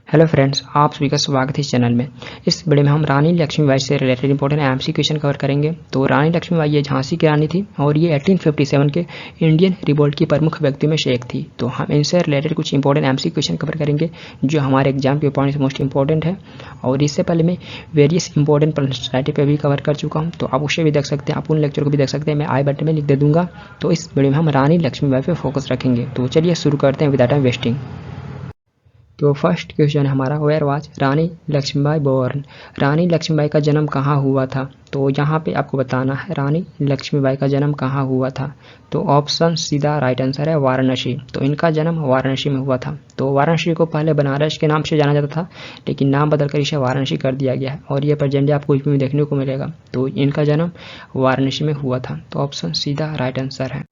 Hello friends, आप सभी का स्वागत है इस चैनल में। इस वीडियो में हम रानी लक्ष्मीबाई से related important MC question cover करेंगे। तो रानी लक्ष्मीबाई ये झांसी की रानी थी और ये 1857 के इंडियन रिवोल्ट की प्रमुख व्यक्तियों में से एक थी। तो हम इनसे रिलेटेड कुछ इंपॉर्टेंट एमसी क्वेश्चन कवर करेंगे जो हमारे एग्जाम के पॉइंट मोस्ट इंपॉर्टेंट है। और इससे पहले मैं वेरियस इंपॉर्टेंट पर्सनैलिटी पर भी कवर कर चुका हूँ, तो आप उसे भी देख सकते हैं, आप उन लेक्चर को भी देख सकते हैं, मैं आई बटन में लिख दे दूंगा। तो इस वीडियो में हम रानी लक्ष्मीबाई पर फोकस रखेंगे। तो चलिए शुरू करते हैं विदाउट टाइम वेस्टिंग। तो फर्स्ट क्वेश्चन हमारा, where was Rani Lakshmibai born. Rani Lakshmibai का जन्म कहाँ हुआ था। तो यहाँ पे आपको बताना है रानी लक्ष्मीबाई का जन्म कहाँ हुआ था। तो ऑप्शन सीधा राइट आंसर है वाराणसी। तो इनका जन्म वाराणसी में हुआ था। तो वाराणसी को पहले बनारस के नाम से जाना जाता था, लेकिन नाम बदलकर इसे वाराणसी कर दिया गया है और ये प्रेजेंटली आपको यूपी में देखने को मिलेगा। तो इनका जन्म वाराणसी में हुआ था। तो ऑप्शन सीधा राइट आंसर है।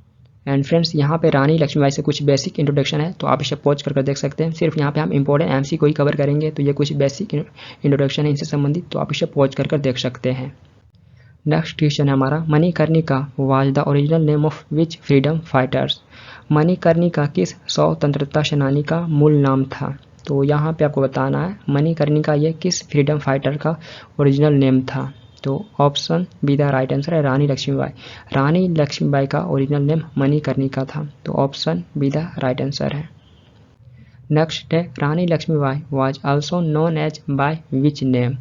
एंड फ्रेंड्स, यहाँ पे रानी लक्ष्मीबाई से कुछ बेसिक इंट्रोडक्शन है, तो आप इसे पॉज करके देख सकते हैं। सिर्फ यहाँ पे हम इंपॉर्टेंट एमसी को ही कवर करेंगे, तो ये कुछ बेसिक इंट्रोडक्शन है इनसे संबंधित, तो आप इसे पॉज करके देख सकते हैं। नेक्स्ट क्वेश्चन है हमारा, Manikarnika was the original name of which freedom fighters. Manikarnika किस स्वतंत्रता सेनानी का मूल नाम था। तो यहाँ पे आपको बताना है मणिकर्णिका ये किस फ्रीडम फाइटर का ओरिजिनल नेम था। तो option B the right answer है रानी लक्ष्मीबाई। रानी लक्ष्मीबाई का ओरिजिनल नेम मणिकर्णिका था। तो option B the right answer है। नेक्स्ट है, Rani Lakshmibai was also known as by which name.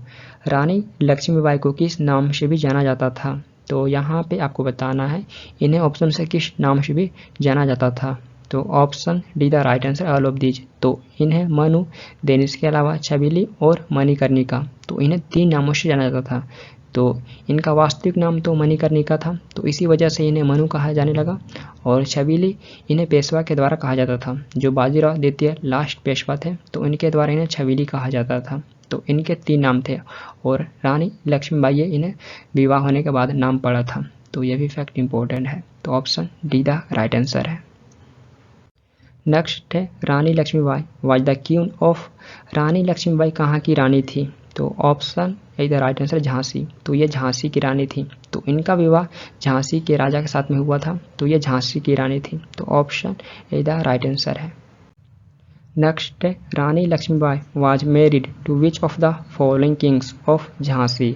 Rani Lakshmibai को किस नाम से भी जाना जाता था। तो यहाँ पे आपको बताना है इन्हें ऑप्शन से किस नाम से भी जाना जाता था। तो option D the right answer all of these. तो इन्हें मनु, देन इसके अलावा छबीली और मणिकर्णिका, तो इन्हें 3 नामों से जाना जाता था। तो इनका वास्तविक नाम तो मणिकर्णिका था, तो इसी वजह से इन्हें मनु कहा जाने लगा। और छबीली इन्हें पेशवा के द्वारा कहा जाता था, जो बाजीराव द्वितीय लास्ट पेशवा थे, तो इनके द्वारा इन्हें छबीली कहा जाता था। तो इनके 3 नाम थे और रानी लक्ष्मीबाई इन्हें विवाह होने के बाद नाम पड़ा था। तो ये भी फैक्ट इंपॉर्टेंट है। तो option D the right answer है। नेक्स्ट है, Rani Lakshmibai was the queen of. Rani Lakshmibai कहाँ की रानी थी। तो option A the right answer Jhansi. तो ये झांसी की रानी थी। तो इनका विवाह झांसी के राजा के साथ में हुआ था, तो ये झांसी की रानी थी। तो option A the right answer है। नेक्स्ट है, Rani Lakshmibai was married to which of the following kings of Jhansi.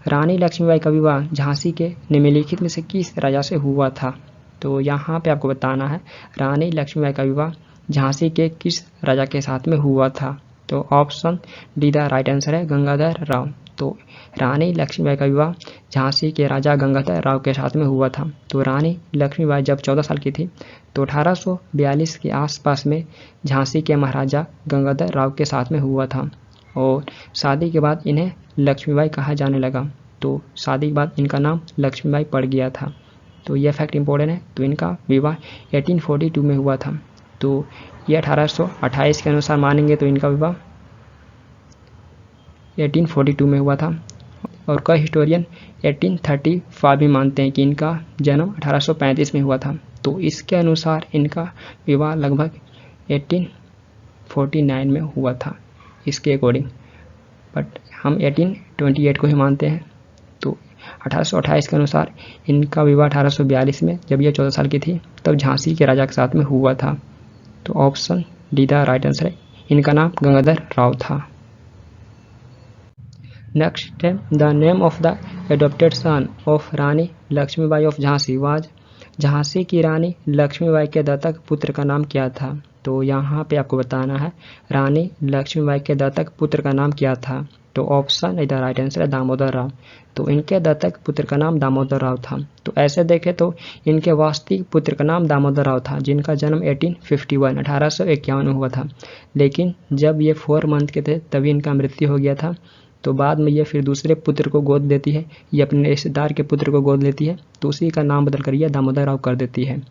Rani Lakshmibai का विवाह झांसी के निम्नलिखित में से किस राजा से हुआ था। तो यहाँ पे आपको बताना है रानी लक्ष्मीबाई का विवाह झांसी के किस राजा के साथ में हुआ था। तो option D the right answer है गंगाधर राव। तो रानी लक्ष्मीबाई का विवाह झांसी के राजा गंगाधर राव के साथ में हुआ था। तो रानी लक्ष्मीबाई जब 14 साल की थी, तो 1842 के आसपास में झांसी के महाराजा गंगाधर राव के साथ में हुआ था और शादी के बाद इन्हें लक्ष्मीबाई कहा जाने लगा। तो शादी के बाद इनका नाम लक्ष्मीबाई पड़ गया था। तो यह फैक्ट इंपॉर्टेंट है। तो इनका विवाह 1842 में हुआ था। तो ये 1828 के अनुसार मानेंगे तो इनका विवाह 1842 में हुआ था और कई हिस्टोरियन 1835 भी मानते हैं कि इनका जन्म 1835 में हुआ था। तो इसके अनुसार इनका विवाह लगभग 1849 में हुआ था इसके अकॉर्डिंग, बट हम 1828 को ही मानते हैं। तो 1828 के अनुसार इनका विवाह 1842 में, जब ये 14 साल की थी, तब झांसी के राजा के साथ में हुआ था। तो option D the right answer है। इनका नाम गंगाधर राव था। नेक्स्ट है, the name of the adopted son of Rani Lakshmibai of Jhansi was. Jhansi की रानी लक्ष्मीबाई के दत्तक पुत्र का नाम क्या था। तो यहाँ पे आपको बताना है रानी लक्ष्मीबाई के दत्तक पुत्र का नाम क्या था। तो ऑप्शन इधर राइट आंसर है दामोदर राव। तो इनके दत्तक पुत्र का नाम दामोदर राव था। तो ऐसे देखें तो इनके वास्तविक पुत्र का नाम दामोदर राव था, जिनका जन्म 1851 में हुआ था। लेकिन जब ये 4 मंथ के थे तभी इनका मृत्यु हो गया था। तो बाद में ये फिर दूसरे पुत्र को गोद देती है, ये अपने रिश्तेदार के पुत्र को गोद लेती है, तो उसी का नाम बदल कर ये दामोदर राव कर देती है।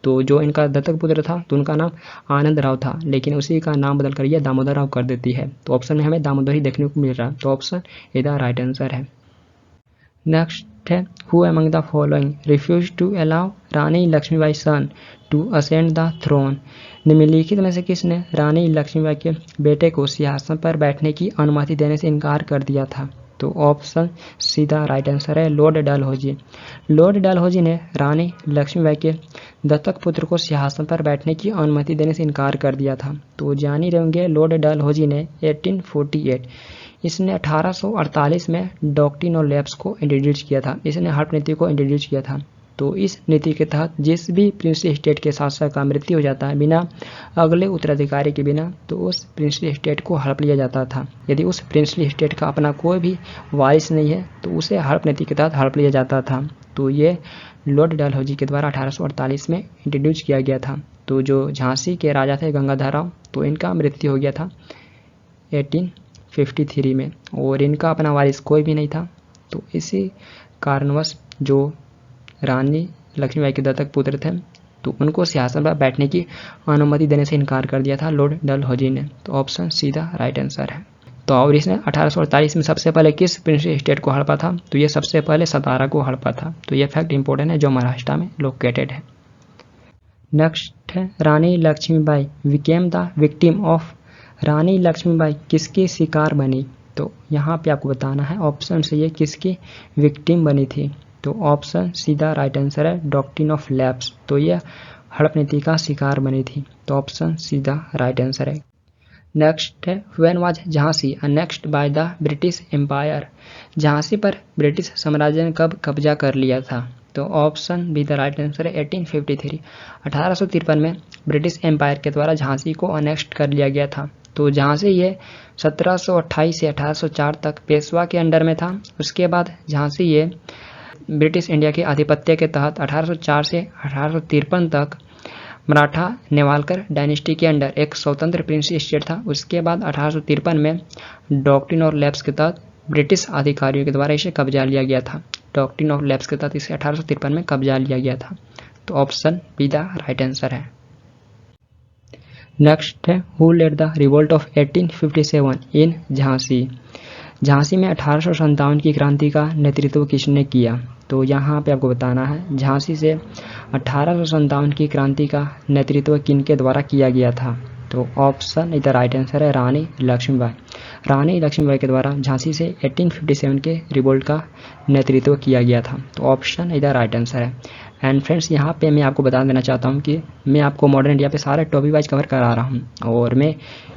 तो जो इनका दत्तक पुत्र था तो उनका नाम आनंद राव था, लेकिन उसी का नाम बदल कर ये दामोदर राव कर देती है। तो ऑप्शन में हमें दामोदर ही देखने को मिल रहा है। तो option A the right answer है। नेक्स्ट है, who among the following refuse to allow Rani Lakshmibai son to ascend the throne. निम्नलिखित में से किसने रानी लक्ष्मीबाई के बेटे को सिंहासन पर बैठने की अनुमति देने से इनकार कर दिया था। तो ऑप्शन सीधा राइट आंसर है लॉर्ड डलहौजी। लॉर्ड डलहौजी ने रानी लक्ष्मीबाई के दत्तक पुत्र को सिंहासन पर बैठने की अनुमति देने से इनकार कर दिया था। तो जान ही रहेंगे लॉर्ड डलहौजी ने 1848 इसने 1848 में डॉक्ट्रिन ऑफ लैप्स को इंट्रोड्यूस किया था। इसने हड़प नीति को इंट्रोड्यूस किया था। तो इस नीति के तहत जिस भी प्रिंसली स्टेट के शासक का मृत्यु हो जाता है बिना अगले उत्तराधिकारी के बिना, तो उस प्रिंसली स्टेट को हड़प लिया जाता था। यदि उस प्रिंसली स्टेट का अपना कोई भी वारिस नहीं है तो उसे हड़प नीति के तहत हड़प लिया जाता था। तो ये लॉर्ड डलहौजी के द्वारा 1848 में इंट्रोड्यूस किया गया था। तो जो झांसी के राजा थे गंगाधर राव, तो इनका मृत्यु हो गया था 1853 में और इनका अपना वारिस कोई भी नहीं था। तो इसी कारणवश जो रानी लक्ष्मीबाई के दत्तक पुत्र थे तो उनको सिंहासन पर बैठने की अनुमति देने से इनकार कर दिया था लॉर्ड डलहौजी ने। तो ऑप्शन सीधा राइट आंसर है। तो और इसने 1848 में सबसे पहले किस प्रिंसली स्टेट को हड़पा था? तो ये सबसे पहले सतारा को हड़पा था। तो ये फैक्ट इंपॉर्टेंट है जो महाराष्ट्र में लोकेटेड है। नेक्स्ट है Rani Lakshmibai became the victim of. Rani Lakshmibai किसकी शिकार बनी? तो यहाँ पे आपको बताना है ऑप्शन से ये किसकी विक्टिम बनी थी। तो ऑप्शन सीधा राइट आंसर है डॉक्ट्रिन ऑफ लैप्स। तो ये हड़प नीति का शिकार बनी थी। तो ऑप्शन सीधा राइट आंसर है। नेक्स्ट है when was Jhansi annexed by the British Empire. Jhansi पर ब्रिटिश साम्राज्य ने कब कब्जा कर लिया था? तो option B the right answer है 1853। 1853 में ब्रिटिश एम्पायर के द्वारा झांसी को अनेक्स्ट कर लिया गया था। तो झांसी ये 1728 से 1804 तक पेशवा के अंडर में था। उसके बाद झांसी ये ब्रिटिश इंडिया के आधिपत्य के तहत 1804 से 1853 तक मराठा नेवालकर डायनेस्टी के अंडर एक स्वतंत्र प्रिंसली स्टेट था। उसके बाद 1853 में डॉक्ट्रिन ऑफ लैप्स के तहत ब्रिटिश अधिकारियों के द्वारा इसे कब्जा लिया गया था। डॉक्ट्रिन ऑफ लैप्स के तहत इसे 1853 में कब्जा लिया गया था। तो option B the right answer है। नेक्स्ट है who led the revolt of 1857 in Jhansi. Jhansi में 1857 की क्रांति का नेतृत्व किसने किया? तो यहाँ पे आपको बताना है झांसी से 1857 की क्रांति का नेतृत्व किनके द्वारा किया गया था? तो ऑप्शन इधर राइट आंसर है रानी लक्ष्मीबाई। रानी लक्ष्मीबाई के द्वारा झांसी से 1857 के रिवोल्ट का नेतृत्व किया गया था। तो ऑप्शन इधर राइट आंसर है। एंड फ्रेंड्स यहाँ पे मैं आपको बता देना चाहता हूँ कि मैं आपको मॉडर्न इंडिया पे सारे टॉपिक वाइज कवर करा रहा हूँ और मैं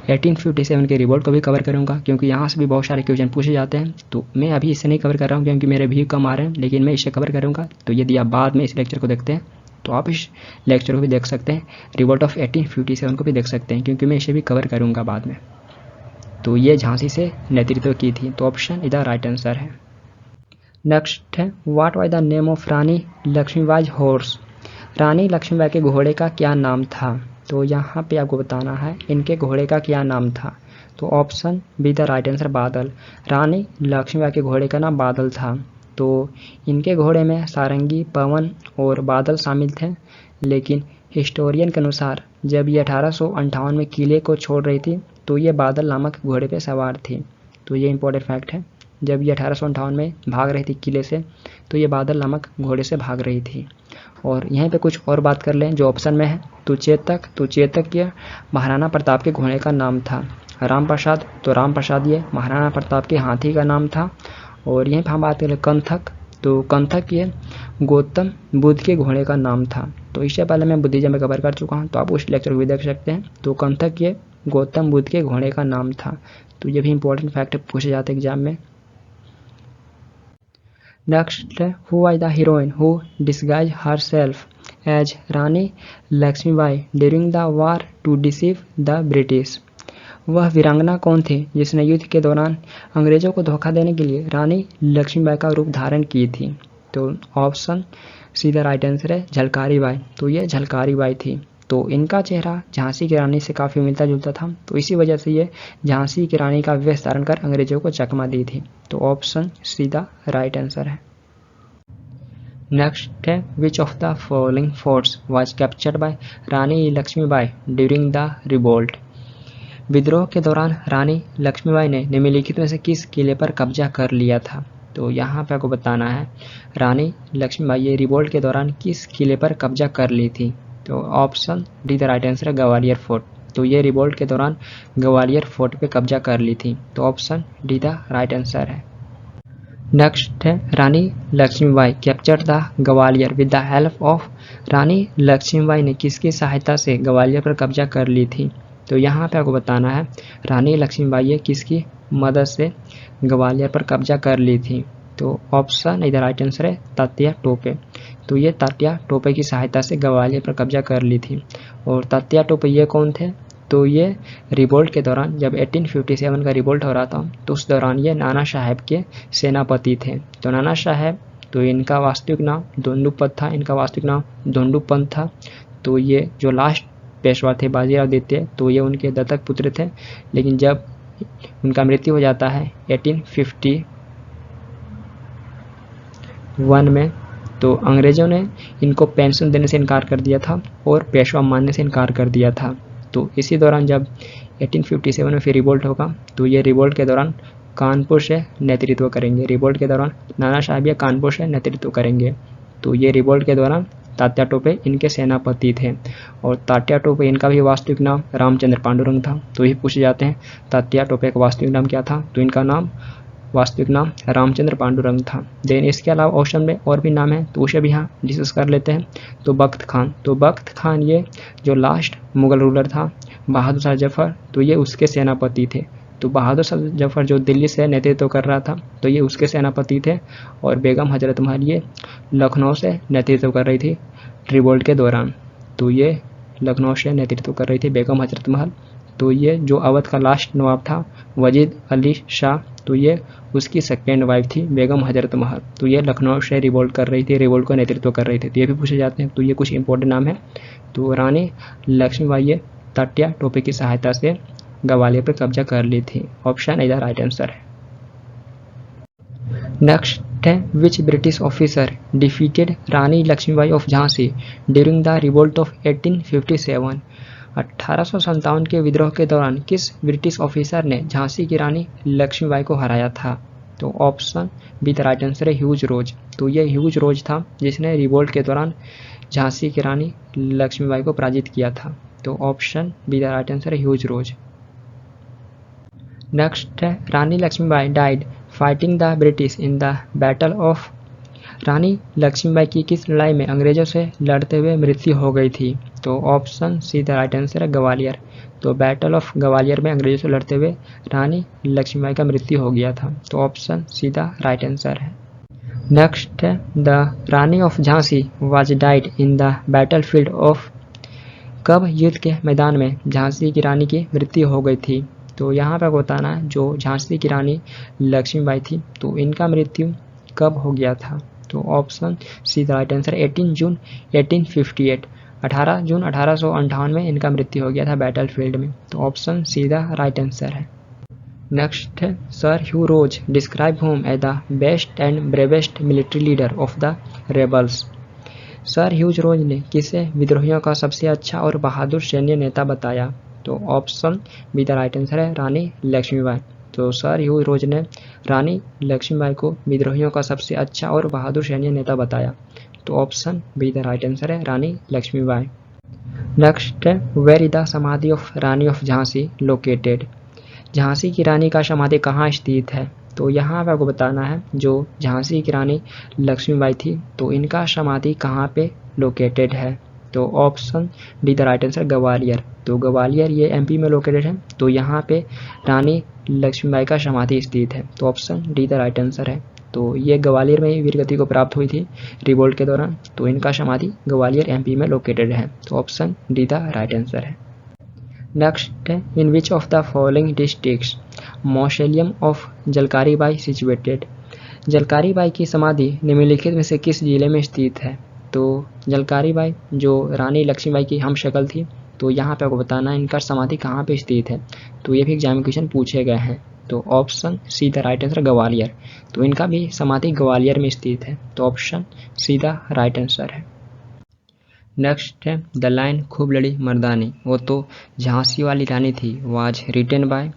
1857 के रिवोल्ट को भी कवर करूँगा क्योंकि यहाँ से भी बहुत सारे क्वेश्चन पूछे जाते हैं। तो मैं अभी इसे नहीं कवर कर रहा हूँ क्योंकि मेरे व्यू कम आ रहे हैं, लेकिन मैं इसे कवर करूँगा। तो यदि आप बाद में इस लेक्चर को देखते हैं तो आप इस लेक्चर को भी देख सकते हैं, रिवोल्ट ऑफ 1857 को भी देख सकते हैं क्योंकि मैं इसे भी कवर करूँगा बाद में। तो ये झांसी से नेतृत्व की थी। तो ऑप्शन इधर राइट आंसर है। नेक्स्ट है what was the name of Rani Lakshmibai horse. Rani Lakshmibai के घोड़े का क्या नाम था? तो यहाँ पे आपको बताना है इनके घोड़े का क्या नाम था। तो option B the right answer बादल। रानी लक्ष्मीबाई के घोड़े का नाम बादल था। तो इनके घोड़े में सारंगी, पवन और बादल शामिल थे, लेकिन हिस्टोरियन के अनुसार जब ये 1858 में किले को छोड़ रही थी तो ये बादल नामक घोड़े पे सवार थी। तो ये इंपॉर्टेंट फैक्ट है। जब ये 1858 में भाग रही थी किले से तो ये बादल नामक घोड़े से भाग रही थी। और यहीं पे कुछ और बात कर लें जो ऑप्शन में है। तो चेतक ये महाराणा प्रताप के घोड़े का नाम था। राम प्रसाद, तो राम प्रसाद ये महाराणा प्रताप के हाथी का नाम था। और यहीं पर हम बात करें कंथक, तो कंथक ये गौतम बुद्ध के घोड़े का नाम था। तो इससे पहले मैं बुद्धिज्म में कवर कर चुका हूँ, तो आप उस लेक्चर को भी देख सकते हैं। तो कंथक ये गौतम बुद्ध के घोड़े का नाम था। तो ये भी इंपॉर्टेंट फैक्ट पूछे जाते हैं एग्जाम में। Next who was the heroine who disguise herself as Rani Lakshmibai during the war to deceive the British. वह वीरांगना कौन थी जिसने युद्ध के दौरान अंग्रेजों को धोखा देने के लिए रानी लक्ष्मीबाई का रूप धारण की थी? तो ऑप्शन सीधा राइट आंसर है झलकारी बाई। तो ये झलकारी बाई थी। तो इनका चेहरा झांसी की रानी से काफ़ी मिलता जुलता था, तो इसी वजह से ये झांसी की रानी का वेश धारण कर अंग्रेजों को चकमा दी थी। तो ऑप्शन सीधा राइट आंसर है। नेक्स्ट है which of the following forts was captured by Rani Lakshmibai during the revolt. विद्रोह के दौरान रानी लक्ष्मीबाई ने निम्नलिखित में से किस किले पर कब्जा कर लिया था? तो यहाँ पे आपको बताना है रानी लक्ष्मीबाई ये रिवोल्ट के दौरान किस किले पर कब्जा कर ली थी? तो option D the right answer है ग्वालियर फोर्ट। तो ये रिवोल्ट के दौरान ग्वालियर फोर्ट पे कब्जा कर ली थी। तो option D the right answer है। नेक्स्ट है Rani Lakshmibai capture the Gwalior with the help of. Rani Lakshmibai ने किसकी सहायता से ग्वालियर पर कब्जा कर ली थी? तो यहाँ पे आपको बताना है रानी लक्ष्मीबाई ने किसकी मदद से ग्वालियर पर कब्जा कर ली थी? तो ऑप्शन इधर राइट आंसर है तात्या टोपे। तो ये तात्या टोपे की सहायता से ग्वालियर पर कब्जा कर ली थी। और तात्या टोपे ये कौन थे? तो ये रिवोल्ट के दौरान जब 1857 का रिवोल्ट हो रहा था तो उस दौरान ये नाना साहेब के सेनापति थे। तो नाना साहेब, तो इनका वास्तविक नाम धोंडूपंत था, इनका वास्तविक नाम धोंडूपंत था। तो ये जो लास्ट पेशवा थे बाजीराव द्वितीय, तो ये उनके दत्तक पुत्र थे। लेकिन जब उनका मृत्यु हो जाता है 1851 में, तो अंग्रेज़ों ने इनको पेंशन देने से इनकार कर दिया था और पेशवा मानने से इनकार कर दिया था। तो इसी दौरान जब 1857 में फिर रिवोल्ट होगा, तो ये रिवोल्ट के दौरान कानपुर से नेतृत्व करेंगे। रिवोल्ट के दौरान नाना साहब ये कानपुर से नेतृत्व करेंगे। तो ये रिवोल्ट के दौरान तात्या टोपे इनके सेनापति थे। और तात्या टोपे इनका भी वास्तविक नाम रामचंद्र पांडुरंग था। तो ये पूछे जाते हैं तात्या टोपे का वास्तविक नाम क्या था? तो इनका नाम वास्तविक नाम रामचंद्र पांडुरंग था। देन इसके अलावा ऑप्शन में और भी नाम है, तो उसे भी यहाँ डिस्कस कर लेते हैं। तो बख्त खान, तो बख्त खान ये जो लास्ट मुगल रूलर था बहादुर शाह जफर, तो ये उसके सेनापति थे। तो बहादुर शाह जफर जो दिल्ली से नेतृत्व कर रहा था, तो ये उसके सेनापति थे। और बेगम हजरत महल ये लखनऊ से नेतृत्व कर रही थी रिवोल्ट के दौरान। तो ये लखनऊ से नेतृत्व कर रही थी बेगम हजरत महल। तो ये जो अवध का लास्ट नवाब था वजीद अली शाह, तो ये उसकी सेकेंड वाइफ थी बेगम हजरत महल। तो ये लखनऊ से रिवोल्ट कर रही थी, रिवोल्ट को नेतृत्व कर रही थी। तो ये भी पूछे जाते हैं। तो ये कुछ इंपॉर्टेंट नाम है। तो रानी लक्ष्मीबाई ये तात्या टोपे की सहायता से ग्वालियर पर कब्जा कर ली थी। ऑप्शन इधर राइट आंसर है। नेक्स्ट है which British officer defeated Rani Lakshmibai of Jhansi during the revolt of 1857। 1857 के विद्रोह के दौरान किस ब्रिटिश ऑफिसर ने झांसी की रानी लक्ष्मीबाई को हराया था? तो option B the right answer है ह्यूज रोज। तो ये ह्यूज रोज था जिसने रिवोल्ट के दौरान झांसी की रानी लक्ष्मीबाई को पराजित किया था। तो option B the right answer है ह्यूज रोज। नेक्स्ट है Rani Lakshmibai died fighting the British in the battle of. Rani Lakshmibai की किस लड़ाई में अंग्रेजों से लड़ते हुए मृत्यु हो गई थी? तो option C the right answer है ग्वालियर। तो बैटल ऑफ ग्वालियर में अंग्रेजों से लड़ते हुए रानी लक्ष्मीबाई का मृत्यु हो गया था। तो option C the right answer है। नेक्स्ट है the Rani of Jhansi was died in the battle field of. कब युद्ध के मैदान में झांसी की रानी की मृत्यु हो गई थी? तो यहाँ पर बताना है जो झांसी की रानी लक्ष्मीबाई थी, तो इनका मृत्यु कब हो गया था? तो option C the right answer 18 जून 1858। 18 जून 1858 में इनका मृत्यु हो गया था बैटल फील्ड में। तो option C the right answer है। नेक्स्ट है sir Hugh Rose describe whom as the best and bravest military leader of the rebels. Sir Hughes Rose ने किसे विद्रोहियों का सबसे अच्छा और बहादुर सैन्य नेता बताया? तो option B the right answer है रानी लक्ष्मीबाई। तो सर ह्यूज रोज ने रानी लक्ष्मीबाई को विद्रोहियों का सबसे अच्छा और बहादुर सैन्य नेता बताया। तो option B the right answer है रानी लक्ष्मीबाई। नेक्स्ट है वेयर इज द समाधि of Rani of Jhansi located. Jhansi की रानी का समाधि कहाँ स्थित है? तो यहाँ पे आपको बताना है जो झांसी की रानी लक्ष्मीबाई थी, तो इनका समाधि कहाँ पे लोकेटेड है? तो option D the right answer Gwalior. तो ग्वालियर ये एमपी में लोकेटेड है। तो यहाँ पे रानी लक्ष्मीबाई का समाधि स्थित है। तो option D the right answer है। तो ये ग्वालियर में ही वीरगति को प्राप्त हुई थी रिवोल्ट के दौरान। तो इनका समाधि ग्वालियर एमपी में लोकेटेड है। तो option D the right answer है। नेक्स्ट है in which of the following districts mausoleum of Jhalkari Bai situated. Jhalkari Bai की समाधि निम्नलिखित में से किस जिले में स्थित है? तो जलकारी बाई जो रानी लक्ष्मीबाई की हम शक्ल थी, तो यहाँ पे आपको बताना है इनका समाधि कहाँ पे स्थित है। तो ये भी एग्जाम क्वेश्चन पूछे गए हैं। तो option C the right answer Gwalior. तो इनका भी समाधि ग्वालियर में स्थित है। तो option C the right answer है। नेक्स्ट है द लाइन खूब लड़ी मर्दानी वो तो झांसी वाली रानी थी वाज रिटन बाय।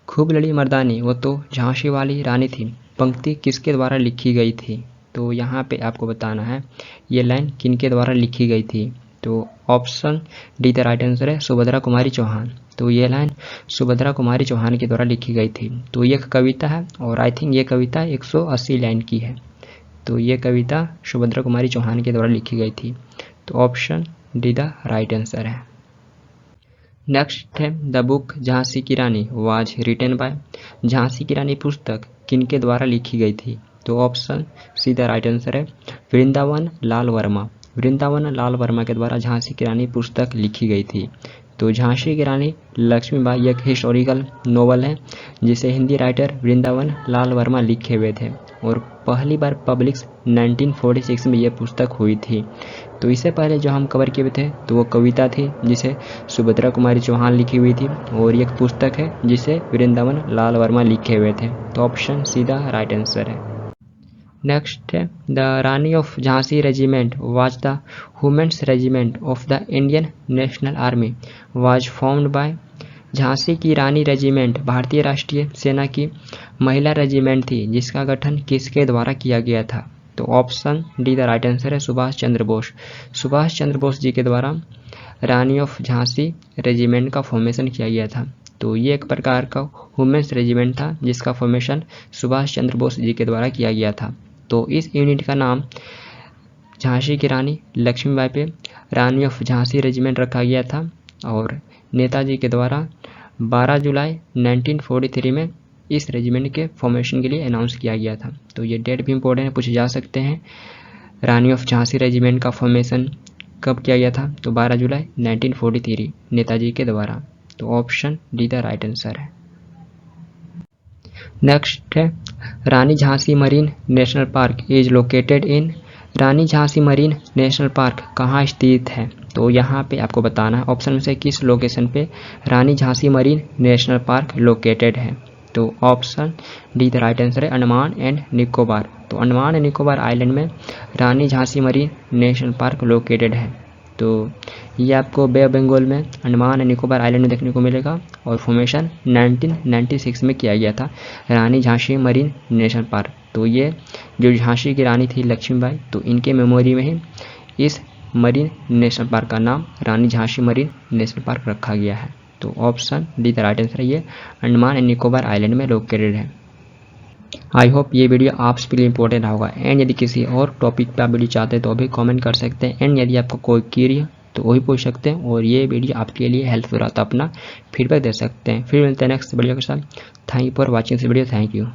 खूब लड़ी मर्दानी वो तो झांसी वाली रानी थी पंक्ति किसके द्वारा लिखी गई थी? तो यहाँ पे आपको बताना है ये लाइन किनके द्वारा लिखी गई थी। तो option D the right answer है सुभद्रा कुमारी चौहान। तो ये लाइन सुभद्रा कुमारी चौहान के द्वारा लिखी गई थी। तो ये कविता है और आई थिंक ये कविता 180 लाइन की है। तो ये कविता सुभद्रा कुमारी चौहान के द्वारा लिखी गई थी। तो option D the right answer है। नेक्स्ट है द बुक झांसी की रानी वाज रिटन बाय। झांसी की रानी पुस्तक किनके द्वारा लिखी गई थी? तो option C the right answer है वृंदावन लाल वर्मा। वृंदावन लाल वर्मा के द्वारा झांसी की रानी पुस्तक लिखी गई थी। तो झांसी की रानी लक्ष्मीबाई एक हिस्टोरिकल नोवेल है जिसे हिंदी राइटर वृंदावन लाल वर्मा लिखे हुए थे और पहली बार पब्लिश 1946 में यह पुस्तक हुई थी। तो इससे पहले जो हम कवर किए हुए थे तो वो कविता थी जिसे सुभद्रा कुमारी चौहान लिखी हुई थी और एक पुस्तक है जिसे वृंदावन लाल वर्मा लिखे हुए थे। तो option C the right answer है। नेक्स्ट है the Rani of Jhansi regiment was the women's regiment of the Indian National Army was formed by. Jhansi की रानी रेजिमेंट भारतीय राष्ट्रीय सेना की महिला रेजिमेंट थी जिसका गठन किसके द्वारा किया गया था? तो option D the right answer है सुभाष चंद्र बोस। सुभाष चंद्र बोस जी के द्वारा रानी ऑफ झांसी रेजिमेंट का फॉर्मेशन किया गया था। तो ये एक प्रकार का वुमेन्स रेजिमेंट था जिसका फॉर्मेशन सुभाष चंद्र बोस जी के द्वारा किया गया था। तो इस यूनिट का नाम झांसी की रानी लक्ष्मीबाई पे रानी ऑफ झांसी रेजिमेंट रखा गया था और नेताजी के द्वारा 12 जुलाई 1943 में इस रेजिमेंट के फॉर्मेशन के लिए अनाउंस किया गया था। तो ये डेट भी इंपॉर्टेंट है, पूछे जा सकते हैं। रानी ऑफ झांसी रेजिमेंट का फॉर्मेशन कब किया गया था? तो 12 जुलाई 1943 नेताजी के द्वारा। तो option D the right answer है। नेक्स्ट है Rani Jhansi marine national park is located in. Rani Jhansi marine national park कहाँ स्थित है? तो यहाँ पे आपको बताना है ऑप्शन में से किस लोकेशन पे Rani Jhansi marine national park located है। तो option D the right answer है अंडमान एंड निकोबार। तो अंडमान एंड निकोबार आइलैंड में Rani Jhansi marine national park located है। तो ये आपको बे ऑफ बंगाल में अंडमान एंड निकोबार आइलैंड में देखने को मिलेगा और फॉर्मेशन 1996 में किया गया था रानी झांसी मरीन नेशनल पार्क। तो ये जो झांसी की रानी थी लक्ष्मीबाई, तो इनके मेमोरी में ही इस मरीन नेशनल पार्क का नाम रानी झांसी मरीन नेशनल पार्क रखा गया है। तो option D the right answer है ये अंडमान एंड निकोबार आइलैंड में लोकेटेड है। आई होप ये वीडियो आप सबके लिए इंपॉर्टेंट होगा एंड यदि किसी और टॉपिक पे आप वीडियो चाहते हैं तो अभी कमेंट कर सकते हैं एंड यदि आपको कोई क्वेरी है तो वही पूछ सकते हैं और ये वीडियो आपके लिए हेल्पफुल रहा तो अपना फीडबैक दे सकते हैं। फिर मिलते हैं नेक्स्ट वीडियो के साथ। Thank you for watching this video. Thank you.